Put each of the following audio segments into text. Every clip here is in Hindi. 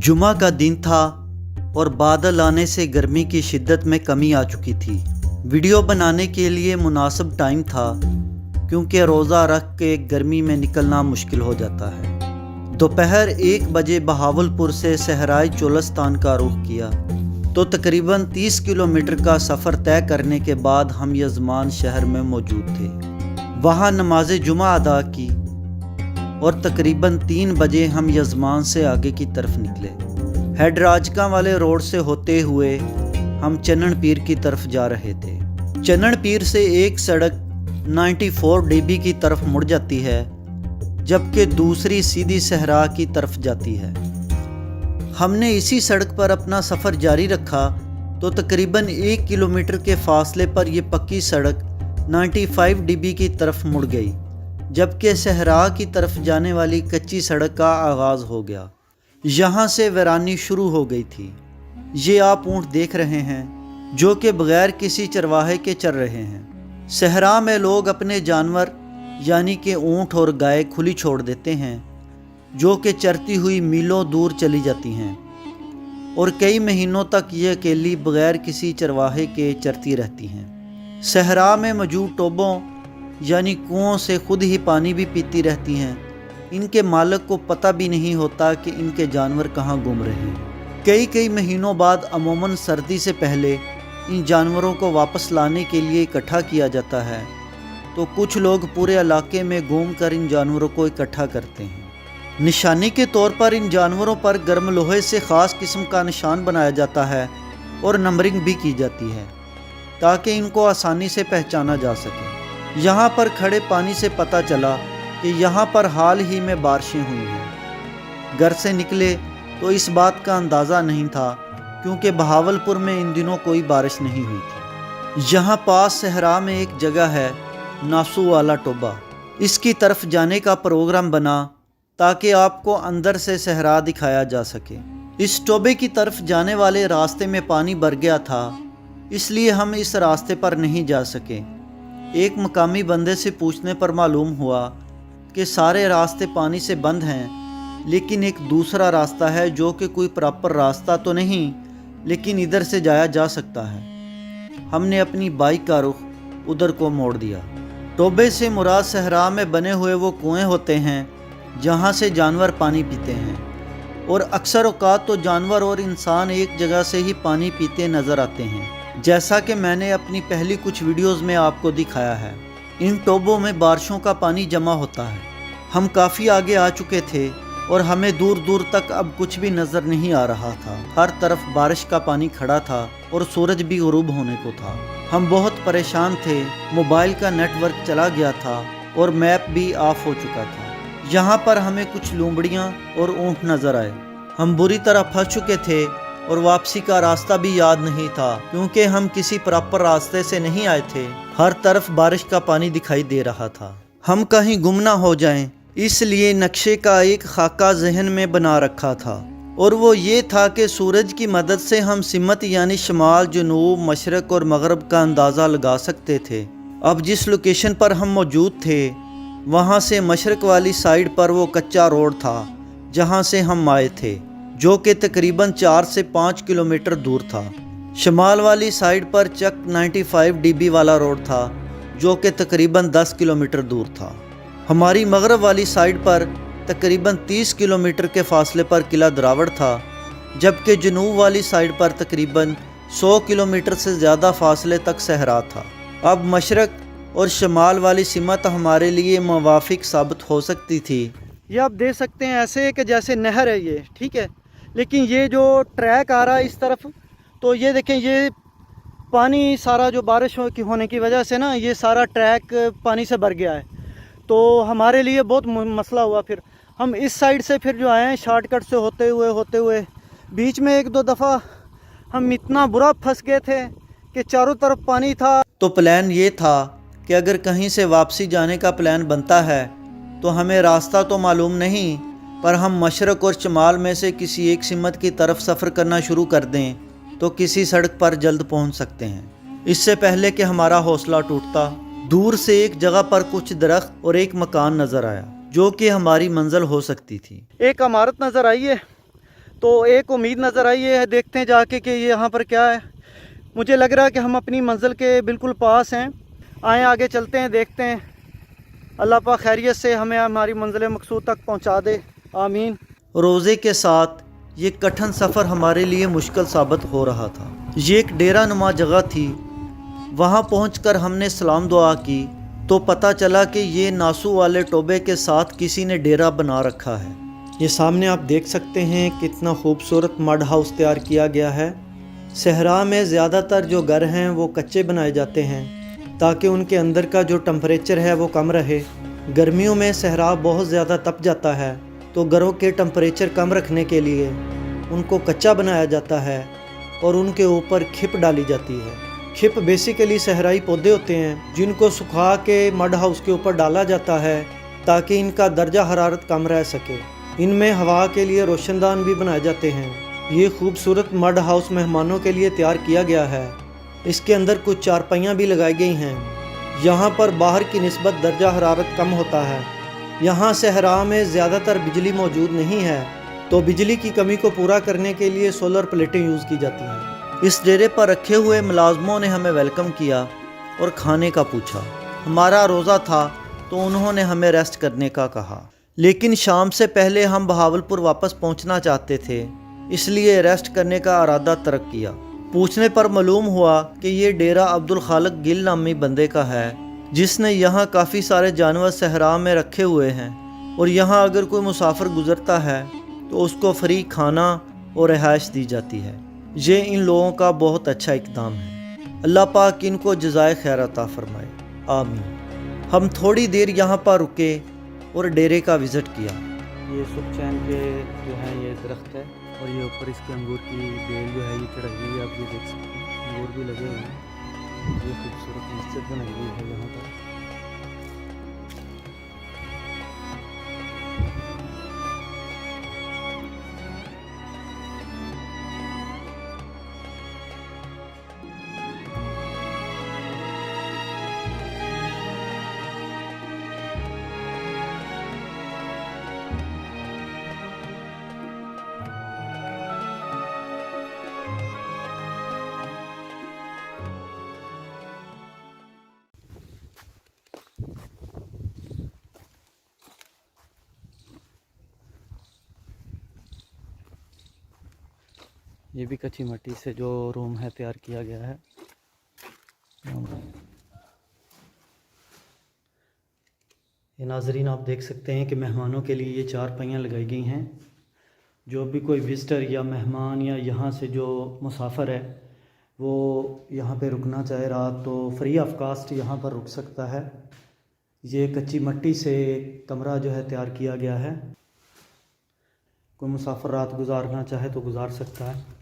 जुमा का दिन था और बादल आने से गर्मी की शिद्दत में कमी आ चुकी थी। वीडियो बनाने के लिए मुनासिब टाइम था क्योंकि रोज़ा रख के गर्मी में निकलना मुश्किल हो जाता है। दोपहर 1 बजे बहावलपुर से सहराई चोलस्तान का रुख किया तो तकरीबन 30 किलोमीटर का सफ़र तय करने के बाद हम यजमान शहर में मौजूद थे। वहाँ नमाज जुमा अदा की और तकरीबन 3 बजे हम यजमान से आगे की तरफ निकले। हेड राजका वाले रोड से होते हुए हम चन्नन पीर की तरफ जा रहे थे। चन्नन पीर से एक सड़क 94 DB की तरफ मुड़ जाती है जबकि दूसरी सीधी सहरा की तरफ जाती है। हमने इसी सड़क पर अपना सफ़र जारी रखा तो तकरीबन 1 किलोमीटर के फासले पर यह पक्की सड़क 95 DB की तरफ मुड़ गई जबकि सहरा की तरफ जाने वाली कच्ची सड़क का आगाज़ हो गया। यहाँ से वीरानी शुरू हो गई थी। ये आप ऊँट देख रहे हैं जो कि बग़ैर किसी चरवाहे के चर रहे हैं। सहरा में लोग अपने जानवर यानी कि ऊँट और गाय खुली छोड़ देते हैं जो कि चरती हुई मीलों दूर चली जाती हैं और कई महीनों तक ये अकेली बग़ैर किसी चरवाहे के चरती रहती हैं। सहरा में मौजूद टोबों यानी कुओं से खुद ही पानी भी पीती रहती हैं। इनके मालिक को पता भी नहीं होता कि इनके जानवर कहाँ घूम रहे हैं। कई महीनों बाद अमूमन सर्दी से पहले इन जानवरों को वापस लाने के लिए इकट्ठा किया जाता है तो कुछ लोग पूरे इलाके में घूमकर इन जानवरों को इकट्ठा करते हैं। निशानी के तौर पर इन जानवरों पर गर्म लोहे से ख़ास किस्म का निशान बनाया जाता है और नंबरिंग भी की जाती है ताकि इनको आसानी से पहचाना जा सके। यहाँ पर खड़े पानी से पता चला कि यहाँ पर हाल ही में बारिशें हुई हैं। घर से निकले तो इस बात का अंदाज़ा नहीं था क्योंकि बहावलपुर में इन दिनों कोई बारिश नहीं हुई थी। यहाँ पास सहरा में एक जगह है नासू वाला टोबा। इसकी तरफ जाने का प्रोग्राम बना ताकि आपको अंदर से सहरा दिखाया जा सके। इस टोबे की तरफ जाने वाले रास्ते में पानी भर गया था इसलिए हम इस रास्ते पर नहीं जा सके। एक मकामी बंदे से पूछने पर मालूम हुआ कि सारे रास्ते पानी से बंद हैं लेकिन एक दूसरा रास्ता है जो कि कोई प्रॉपर रास्ता तो नहीं लेकिन इधर से जाया जा सकता है। हमने अपनी बाइक का रुख उधर को मोड़ दिया। टोबे से मुराद सहरा में बने हुए वो कुएं होते हैं जहाँ से जानवर पानी पीते हैं और अक्सर औकात तो जानवर और इंसान एक जगह से ही पानी पीते नज़र आते हैं, जैसा कि मैंने अपनी पहली कुछ वीडियोस में आपको दिखाया है। इन टोबों में बारिशों का पानी जमा होता है। हम काफ़ी आगे आ चुके थे और हमें दूर दूर तक अब कुछ भी नज़र नहीं आ रहा था। हर तरफ बारिश का पानी खड़ा था और सूरज भी गुरूब होने को था। हम बहुत परेशान थे। मोबाइल का नेटवर्क चला गया था और मैप भी ऑफ हो चुका था। यहाँ पर हमें कुछ लूमड़ियाँ और ऊँट नज़र आए। हम बुरी तरह फंस चुके थे और वापसी का रास्ता भी याद नहीं था क्योंकि हम किसी प्रॉपर रास्ते से नहीं आए थे। हर तरफ बारिश का पानी दिखाई दे रहा था। हम कहीं गुम ना हो जाएं इसलिए नक्शे का एक खाका जहन में बना रखा था और वो ये था कि सूरज की मदद से हम सिमत यानी शमाल, जनूब, मशरक़ और मगरब का अंदाज़ा लगा सकते थे। अब जिस लोकेशन पर हम मौजूद थे वहाँ से मशरक़ वाली साइड पर वो कच्चा रोड था जहाँ से हम आए थे जो कि तकरीबन 4 से 5 किलोमीटर दूर था। शमाल वाली साइड पर चक 95 DB वाला रोड था जो कि तकरीबन 10 किलोमीटर दूर था। हमारी मगरब वाली साइड पर तकरीबन 30 किलोमीटर के फासले पर किला द्रावड़ था जबकि जनूब वाली साइड पर तकरीबन 100 किलोमीटर से ज़्यादा फासले तक सहरा था। अब मशरक़ और शमाल वाली सिमत हमारे लिए मुवाफिक साबित हो सकती थी। ये आप देख सकते हैं ऐसे कि जैसे नहर है ये, ठीक है, लेकिन ये जो ट्रैक आ रहा है इस तरफ तो ये देखें ये पानी सारा जो बारिश होने की वजह से ना ये सारा ट्रैक पानी से भर गया है तो हमारे लिए बहुत मसला हुआ। फिर हम इस साइड से फिर जो आए हैं शॉर्टकट से होते हुए बीच में 1-2 दफ़ा हम इतना बुरा फंस गए थे कि चारों तरफ पानी था। तो प्लान ये था कि अगर कहीं से वापसी जाने का प्लान बनता है तो हमें रास्ता तो मालूम नहीं पर हम मशरक़ और शमाल में से किसी एक सिमत की तरफ सफ़र करना शुरू कर दें तो किसी सड़क पर जल्द पहुंच सकते हैं। इससे पहले कि हमारा हौसला टूटता दूर से एक जगह पर कुछ दरख्त और एक मकान नज़र आया जो कि हमारी मंजिल हो सकती थी। एक इमारत नज़र आई है तो एक उम्मीद नज़र आई है, देखते हैं जाके कि ये यहाँ पर क्या है। मुझे लग रहा है कि हम अपनी मंजिल के बिल्कुल पास हैं। आए आगे चलते हैं, देखते हैं। अल्लाह पाक खैरियत से हमें हमारी मंजिल मकसूद तक पहुँचा दे, आमीन। रोज़े के साथ ये कठिन सफ़र हमारे लिए मुश्किल साबित हो रहा था। ये एक डेरा नुमा जगह थी। वहाँ पहुंचकर हमने सलाम दुआ की तो पता चला कि ये नासू वाले टोबे के साथ किसी ने डेरा बना रखा है। ये सामने आप देख सकते हैं कितना खूबसूरत मड हाउस तैयार किया गया है। सहरा में ज़्यादातर जो घर हैं वो कच्चे बनाए जाते हैं ताकि उनके अंदर का जो टेम्परेचर है वो कम रहे। गर्मियों में सहरा बहुत ज़्यादा तप जाता है, तो घरों के टेम्परेचर कम रखने के लिए उनको कच्चा बनाया जाता है और उनके ऊपर खिप डाली जाती है। खिप बेसिकली सहराई पौधे होते हैं जिनको सुखा के मड हाउस के ऊपर डाला जाता है ताकि इनका दर्जा हरारत कम रह सके। इनमें हवा के लिए रोशनदान भी बनाए जाते हैं। ये खूबसूरत मड हाउस मेहमानों के लिए तैयार किया गया है। इसके अंदर कुछ चारपाइयाँ भी लगाई गई हैं। यहाँ पर बाहर की निस्बत दर्जा हरारत कम होता है। यहाँ सहरा में ज़्यादातर बिजली मौजूद नहीं है, तो बिजली की कमी को पूरा करने के लिए सोलर प्लेटें यूज़ की जाती हैं। इस डेरे पर रखे हुए मुलाजमों ने हमें वेलकम किया और खाने का पूछा। हमारा रोज़ा था तो उन्होंने हमें रेस्ट करने का कहा, लेकिन शाम से पहले हम बहावलपुर वापस पहुंचना चाहते थे, इसलिए रेस्ट करने का इरादा तर्क किया। पूछने पर मालूम हुआ कि ये डेरा अब्दुल खालिक गिल नामी बंदे का है, जिसने यहाँ काफ़ी सारे जानवर सहरा में रखे हुए हैं और यहाँ अगर कोई मुसाफिर गुजरता है तो उसको फ्री खाना और रिहाइश दी जाती है। ये इन लोगों का बहुत अच्छा इक़दाम है। अल्लाह पाक इनको जज़ाए खैर अता फरमाए, आमीन। हम थोड़ी देर यहाँ पर रुके और डेरे का विज़िट किया। ये सुखचैन के जो है ये दरख्त है और ये ऊपर इसके अंगूर की बेल जो है ये चढ़ाई हुई है, आप ये देख सकते हैं। अंगूर भी लगे हुए हैं। ये खूबसूरत मस्जिद बनाई हुई है यहाँ पर। ये भी कच्ची मिट्टी से जो रूम है तैयार किया गया है। ये नाजरीन आप देख सकते हैं कि मेहमानों के लिए ये चारपाइयाँ लगाई गई हैं। जो भी कोई विज़िटर या मेहमान या यहाँ से जो मुसाफिर है वो यहाँ पे रुकना चाहे रात, तो फ्री ऑफ कास्ट यहाँ पर रुक सकता है। ये कच्ची मिट्टी से कमरा जो है तैयार किया गया है। कोई मुसाफिर रात गुजारना चाहे तो गुजार सकता है।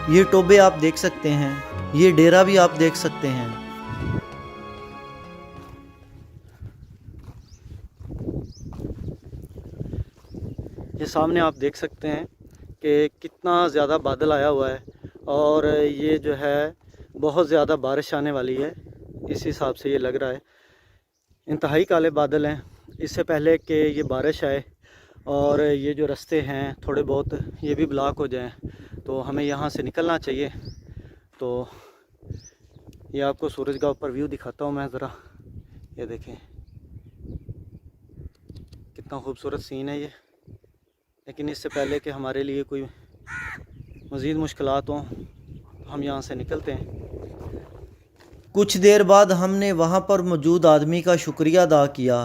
ये टोबे आप देख सकते हैं, ये डेरा भी आप देख सकते हैं। ये सामने आप देख सकते हैं कि कितना ज़्यादा बादल आया हुआ है और ये जो है बहुत ज़्यादा बारिश आने वाली है, इस हिसाब से ये लग रहा है। इंतहाई काले बादल हैं। इससे पहले कि ये बारिश आए और ये जो रास्ते हैं थोड़े बहुत ये भी ब्लॉक हो जाएं, तो हमें यहाँ से निकलना चाहिए। तो ये आपको सूरज का ऊपर व्यू दिखाता हूँ मैं ज़रा। ये देखें कितना खूबसूरत सीन है ये। लेकिन इससे पहले कि हमारे लिए कोई मज़ीद मुश्किलात हों तो हम यहाँ से निकलते हैं। कुछ देर बाद हमने वहाँ पर मौजूद आदमी का शुक्रिया अदा किया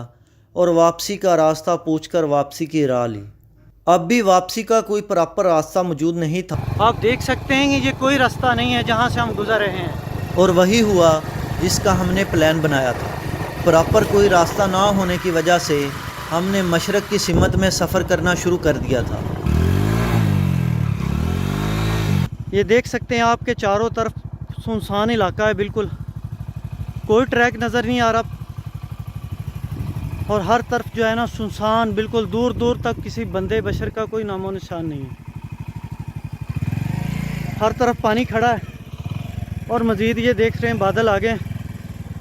और वापसी का रास्ता पूछकर वापसी की राह ली। अब भी वापसी का कोई प्रॉपर रास्ता मौजूद नहीं था आप देख सकते हैं कि ये कोई रास्ता नहीं है जहाँ से हम गुज़र रहे हैं। और वही हुआ जिसका हमने प्लान बनाया था। प्रॉपर कोई रास्ता ना होने की वजह से हमने मशरक़ की सिमत में सफ़र करना शुरू कर दिया था। ये देख सकते हैं आपके चारों तरफ सुनसान इलाका है, बिल्कुल कोई ट्रैक नज़र नहीं आ रहा और हर तरफ जो है ना सुनसान, बिल्कुल दूर दूर तक किसी बंदे बशर का कोई नामो निशान नहीं है। हर तरफ पानी खड़ा है और मज़ीद ये देख रहे हैं बादल आ गए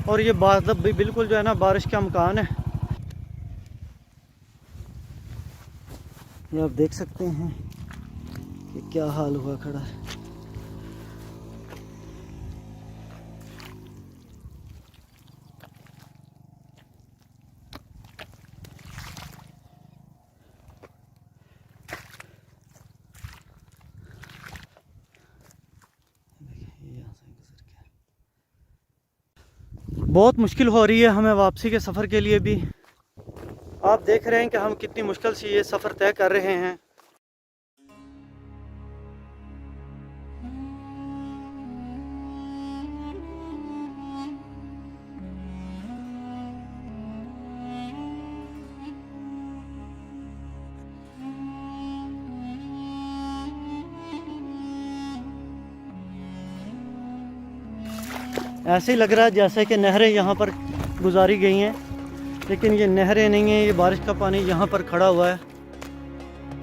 और ये बादल भी बिल्कुल जो है ना बारिश का मकान है। ये आप देख सकते हैं कि क्या हाल हुआ खड़ा है। बहुत मुश्किल हो रही है हमें वापसी के सफ़र के लिए भी। आप देख रहे हैं कि हम कितनी मुश्किल से ये सफ़र तय कर रहे हैं। ऐसे ही लग रहा है जैसे कि नहरें यहाँ पर गुजारी गई हैं, लेकिन ये नहरें नहीं हैं, ये बारिश का पानी यहाँ पर खड़ा हुआ है।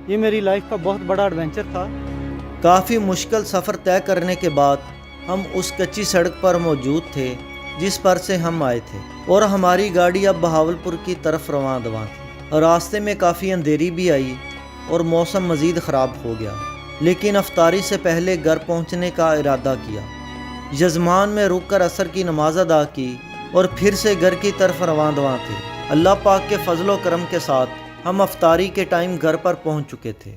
ये मेरी लाइफ का बहुत बड़ा एडवेंचर था। काफ़ी मुश्किल सफ़र तय करने के बाद हम उस कच्ची सड़क पर मौजूद थे जिस पर से हम आए थे और हमारी गाड़ी अब बहावलपुर की तरफ रवां थी। रास्ते में काफ़ी अंधेरी भी आई और मौसम मज़ीद ख़राब हो गया, लेकिन अफ्तारी से पहले घर पहुँचने का इरादा किया। यजमान में रुककर असर की नमाज अदा की और फिर से घर की तरफ रवां थे। अल्लाह पाक के फजलो करम के साथ हम अफ्तारी के टाइम घर पर पहुंच चुके थे।